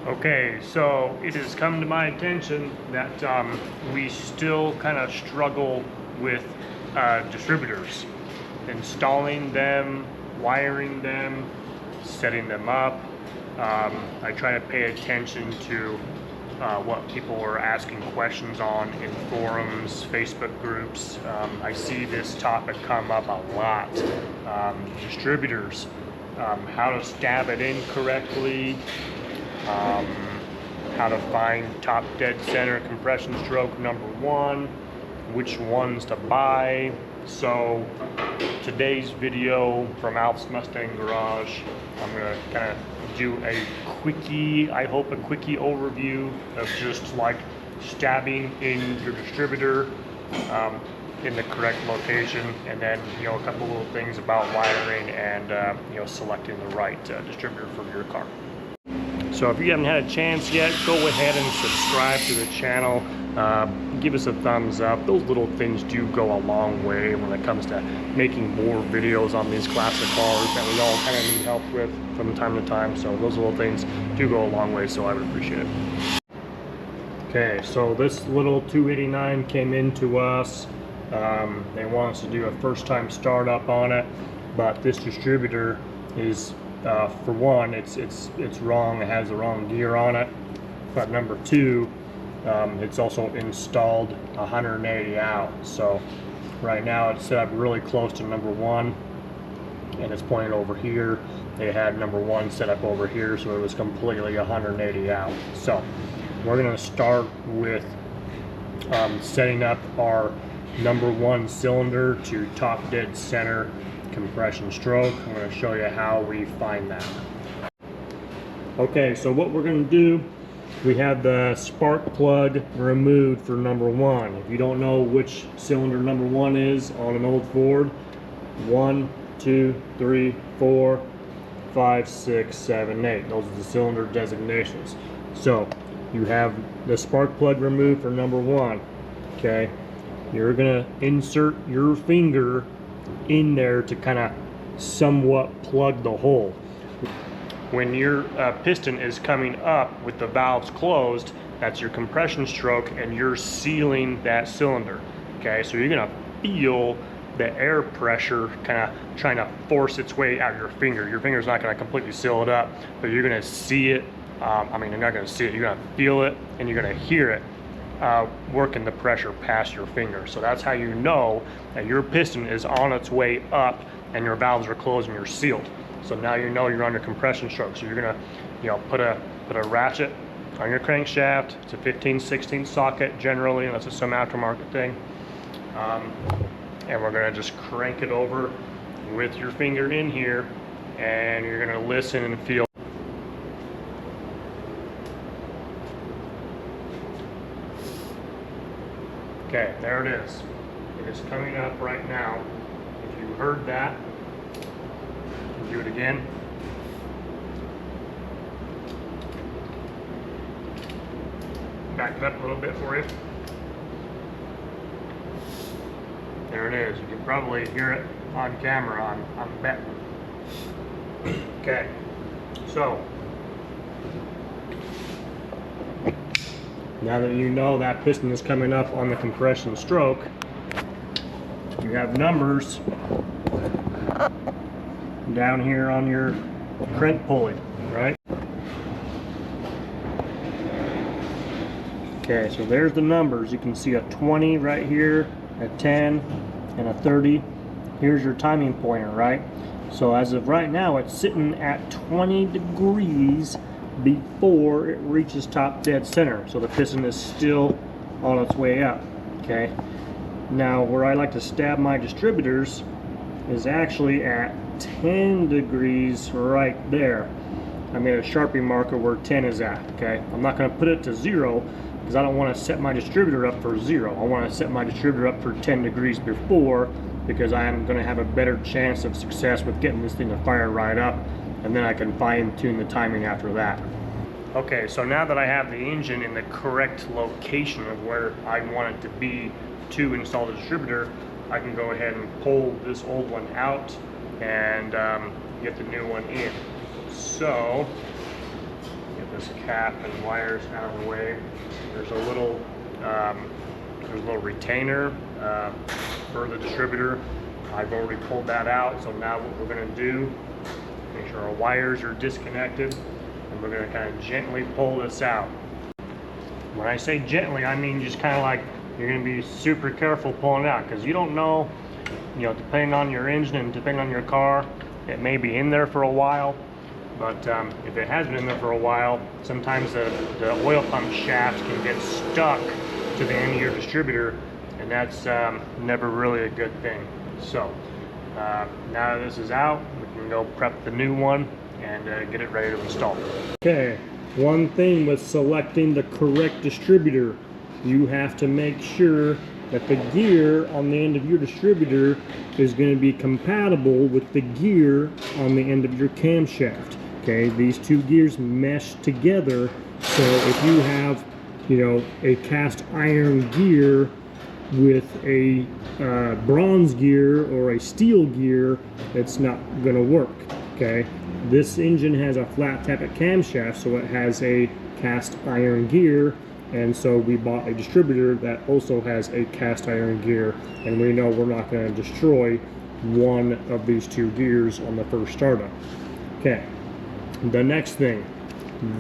Okay, so it has come to my attention that we still kind of struggle with distributors, installing them, wiring them, setting them up. I try to pay attention to what people are asking questions on in forums, Facebook groups. I see this topic come up a lot. Distributors, how to stab it in correctly, how to find top dead center compression stroke number one, which ones to buy. So today's video from Alf's Mustang Garage, I'm gonna kind of do a quickie, I hope a quickie overview of just like stabbing in your distributor in the correct location, and then a couple little things about wiring and selecting the right distributor for your car. So if you haven't had a chance yet, go ahead and subscribe to the channel. Give us a thumbs up. Those little things do go a long way when it comes to making more videos on these classic cars that we all kind of need help with from time to time. So those little things do go a long way, so I would appreciate it. Okay, so this little 289 came into us. They want us to do a first time startup on it, but this distributor is for one, it's wrong. It has the wrong gear on it. But number two, it's also installed 180 out. So right now it's set up really close to number one, and it's pointed over here. They had number one set up over here, so it was completely 180 out. So we're going to start with setting up our number one cylinder to top dead center compression stroke. I'm going to show you how we find that. Okay, so what we're going to do, we have the spark plug removed for number one. If you don't know which cylinder number one is on an old Ford, 1, 2, 3, 4, 5, 6, 7, 8. Those are the cylinder designations. So you have the spark plug removed for number one. Okay, you're going to insert your finger in there to kind of somewhat plug the hole. When your piston is coming up with the valves closed, that's your compression stroke, and you're sealing that cylinder. Okay, so you're gonna feel the air pressure kind of trying to force its way out your finger. Your finger's not gonna completely seal it up, but you're gonna see it. I mean, you're not gonna see it, you're gonna feel it, and you're gonna hear it working the pressure past your finger. So that's how you know that your piston is on its way up and your valves are closed and you're sealed. So now you know you're on your compression stroke. So you're gonna put a ratchet on your crankshaft. It's a 15/16 socket generally, unless it's some aftermarket thing. And we're gonna just crank it over with your finger in here, and you're gonna listen and feel. Okay, there it is. It is coming up right now. If you heard that, do it again. Back it up a little bit for you. There it is. You can probably hear it on camera, I'm betting. Okay, so now that you know that piston is coming up on the compression stroke, you have numbers down here on your crank pulley, right? Okay, so there's the numbers. You can see a 20 right here, a 10, and a 30. Here's your timing pointer, right? So as of right now, it's sitting at 20 degrees before it reaches top dead center. So the piston is still on its way up, okay? Now, where I like to stab my distributors is actually at 10 degrees right there. I made a Sharpie marker where 10 is at, okay? I'm not gonna put it to 0 because I don't wanna set my distributor up for 0. I wanna set my distributor up for 10 degrees before, because I am gonna have a better chance of success with getting this thing to fire right up, and then I can fine tune the timing after that. Okay, so now that I have the engine in the correct location of where I want it to be to install the distributor, I can go ahead and pull this old one out and get the new one in. So, get this this cap and wires out of the way. There's a little retainer for the distributor. I've already pulled that out, so now what we're going to do, make sure our wires are disconnected, and we're going to kind of gently pull this out. When I say gently, I mean just kind of like you're going to be super careful pulling it out, because you don't know, depending on your engine and depending on your car, it may be in there for a while. But if it has been in there for a while, sometimes the oil pump shaft can get stuck to the end of your distributor, and that's never really a good thing. So now that this is out, we can go prep the new one and get it ready to install. Okay, one thing with selecting the correct distributor, you have to make sure that the gear on the end of your distributor is going to be compatible with the gear on the end of your camshaft. Okay, these two gears mesh together, so if you have, a cast iron gear with a bronze gear or a steel gear, it's not going to work. Okay, this engine has a flat tappet camshaft, so it has a cast iron gear, and so we bought a distributor that also has a cast iron gear, and we know we're not going to destroy one of these two gears on the first startup. Okay, the next thing,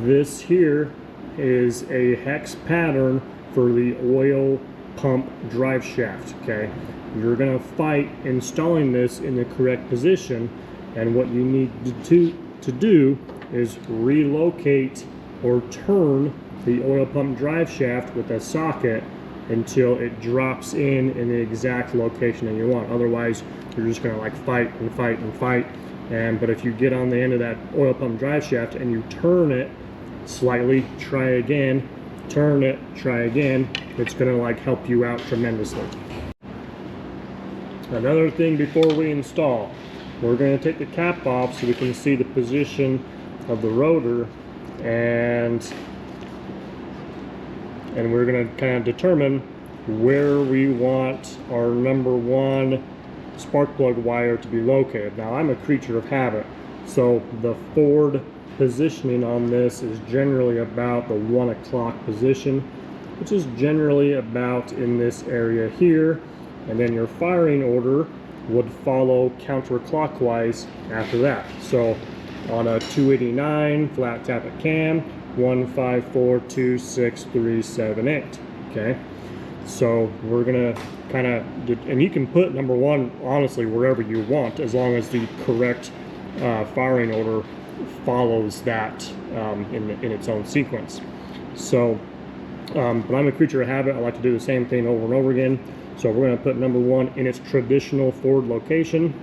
this here is a hex pattern for the oil pump drive shaft. Okay, you're going to fight installing this in the correct position, and what you need to do is relocate or turn the oil pump drive shaft with a socket until it drops in the exact location that you want. Otherwise, you're just going to like fight and fight and fight. But if you get on the end of that oil pump drive shaft and you turn it slightly, try again, turn it, try again, it's going to like help you out tremendously. Another thing before we install, we're going to take the cap off so we can see the position of the rotor, and we're going to kind of determine where we want our number one spark plug wire to be located. Now, I'm a creature of habit, so the Ford positioning on this is generally about the 1 o'clock position, which is generally about in this area here, and then your firing order would follow counterclockwise after that. So on a 289 flat tappet cam, 1, 5, 4, 2, 6, 3, 7, 8. Okay, so we're gonna kind of, and you can put number one honestly wherever you want, as long as the correct firing order follows that in its own sequence. So, but I'm a creature of habit. I like to do the same thing over and over again. So we're going to put number one in its traditional Ford location,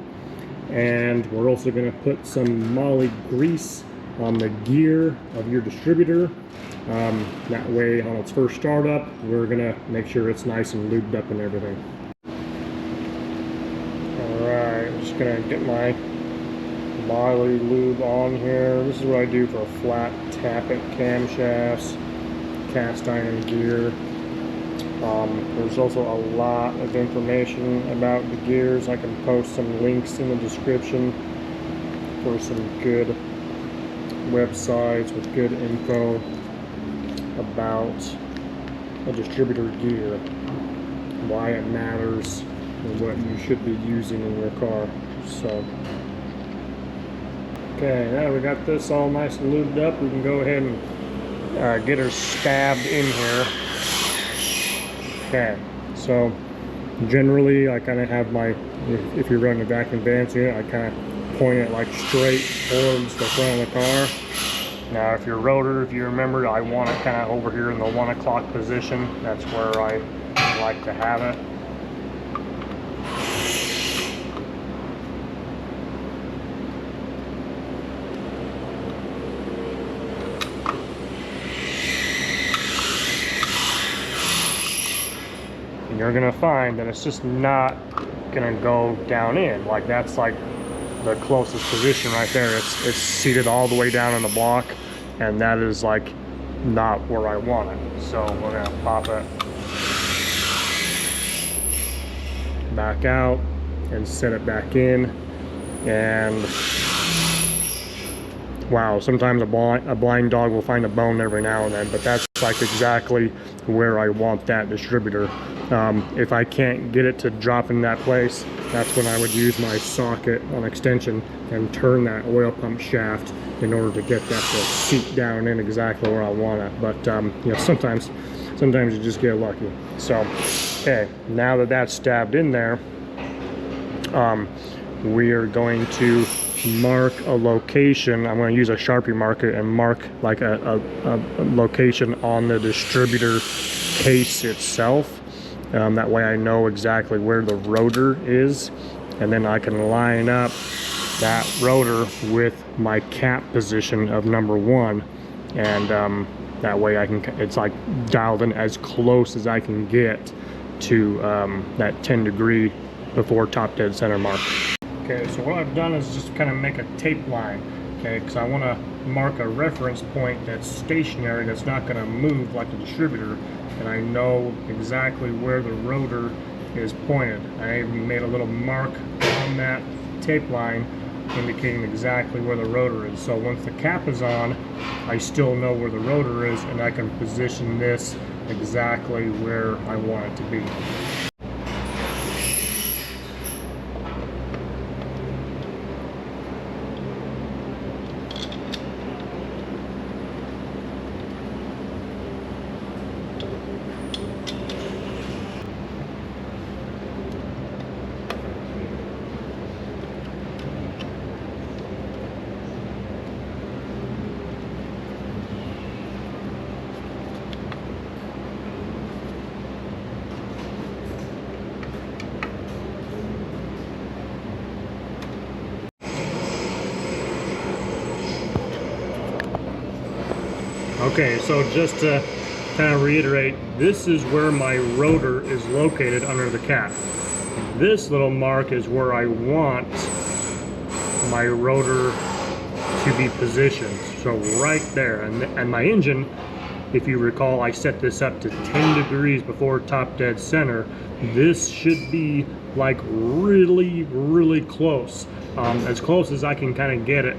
and we're also going to put some moly grease on the gear of your distributor. That way, on its first startup, we're going to make sure it's nice and lubed up and everything. Alright, I'm just going to get my moly lube on here. This is what I do for flat tappet camshafts, cast iron gear. There's also a lot of information about the gears. I can post some links in the description for some good websites with good info about a distributor gear, why it matters, and what you should be using in your car. So, okay, now we got this all nice and lubed up, we can go ahead and get her stabbed in here. Okay, so generally I kind of have my, if you're running a vacuum advance unit, I kind of point it like straight towards the front of the car. Now if your rotor, if you remember, I want it kind of over here in the 1 o'clock position. That's where I like to have it. You're gonna find that it's just not gonna go down in. Like that's like the closest position right there. It's seated all the way down in the block, and that is like not where I want it. So we're gonna pop it back out and set it back in, and wow, sometimes a blind dog will find a bone every now and then, but that's like exactly where I want that distributor. If I can't get it to drop in that place, that's when I would use my socket on extension and turn that oil pump shaft in order to get that to seat down in exactly where I want it. But you know, sometimes you just get lucky. So, okay, now that that's stabbed in there, we are going to mark a location. I'm going to use a Sharpie marker and mark like a location on the distributor case itself. That way I know exactly where the rotor is, and then I can line up that rotor with my cap position of number 1, and that way I can, it's like dialed in as close as I can get to that 10 degree before top dead center mark. Okay, so what I've done is just kind of make a tape line, okay, because I want to mark a reference point that's stationary, that's not going to move like the distributor, and I know exactly where the rotor is pointed. I even made a little mark on that tape line indicating exactly where the rotor is. So once the cap is on, I still know where the rotor is, and I can position this exactly where I want it to be. Okay, so just to kind of reiterate, this is where my rotor is located under the cap. This little mark is where I want my rotor to be positioned. So right there, and my engine, if you recall, I set this up to 10 degrees before top dead center. This should be like really, really close, as close as I can kind of get it.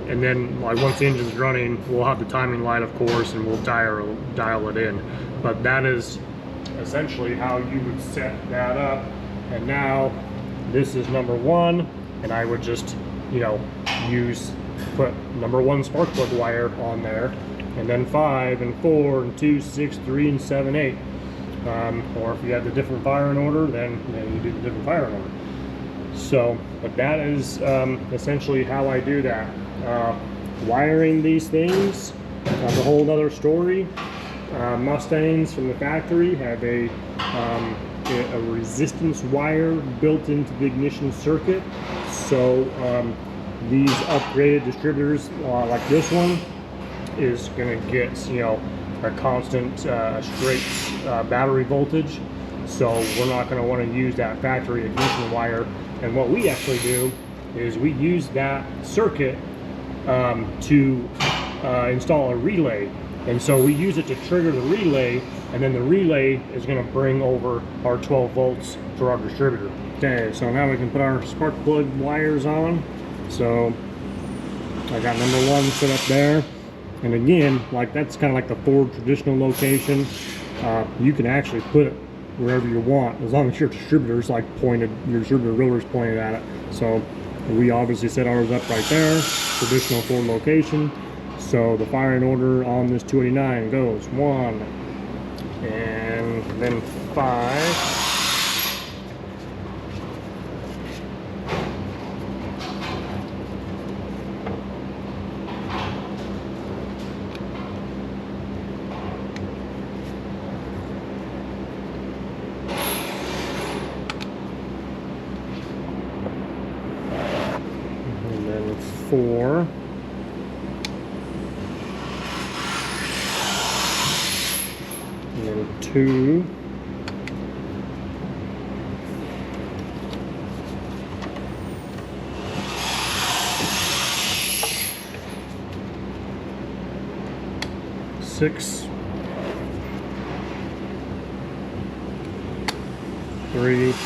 And then like once the engine's running, we'll have the timing light, of course, and we'll dial it in. But that is essentially how you would set that up. And now this is number 1, and I would just, you know, put number 1 spark plug wire on there, and then 5 and 4 and 2, 6, 3 and 7, 8. Or if you have the different firing order, then you do the different firing order. So, but that is essentially how I do that. Wiring these things, that's a whole other story. Mustangs from the factory have a resistance wire built into the ignition circuit. So these upgraded distributors, like this one, is going to get, you know, a constant straight battery voltage. So we're not going to want to use that factory ignition wire. And what we actually do is we use that circuit to install a relay. And so we use it to trigger the relay, and then the relay is going to bring over our 12 volts to our distributor. Okay, so now we can put our spark plug wires on. So I got number 1 set up there. And again, like that's kind of like the Ford traditional location. You can actually put it wherever you want, as long as your distributor's like pointed, your distributor rotor's pointed at it. So we obviously set ours up right there, traditional Ford location. So the firing order on this 289 goes 1, and then 5. And then 4. And then 2. Six, 3, 4,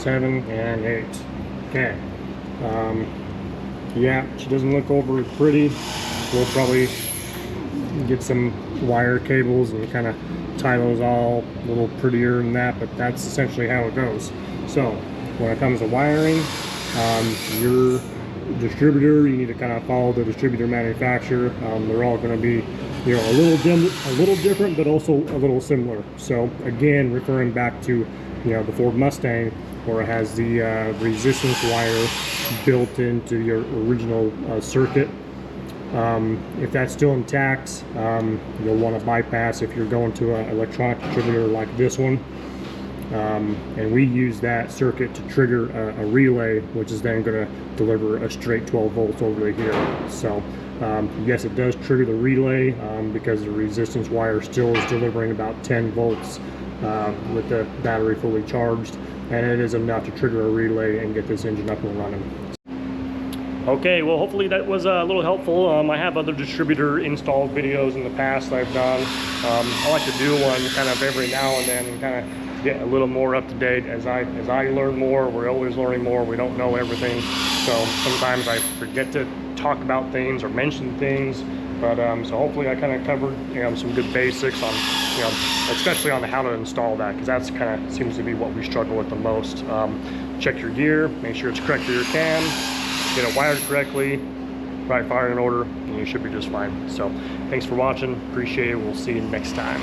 7, and 8. Okay. Yeah, she doesn't look over pretty. We'll probably get some wire cables and kind of tie those all a little prettier than that, but that's essentially how it goes. So when it comes to wiring, your distributor, you need to kind of follow the distributor manufacturer. They're all going to be, you know, a little different, but also a little similar. So again, referring back to, you know, the Ford Mustang, where it has the resistance wire built into your original circuit. If that's still intact, you'll want to bypass if you're going to an electronic distributor like this one. And we use that circuit to trigger a relay, which is then going to deliver a straight 12 volts over to here. So yes, it does trigger the relay because the resistance wire still is delivering about 10 volts with the battery fully charged, and it is enough to trigger a relay and get this engine up and running. Okay, well, hopefully that was a little helpful. I have other distributor install videos in the past that I've done. I like to do one kind of every now and then and kind of get a little more up to date as I learn more. We're always learning more. We don't know everything, so sometimes I forget to talk about things or mention things. But so hopefully I kind of covered, you know, some good basics on, you know, especially on how to install that, because that's kind of seems to be what we struggle with the most. Check your gear, make sure it's correct for your cam, get it wired correctly, right firing order, and you should be just fine. So thanks for watching, appreciate it. We'll see you next time.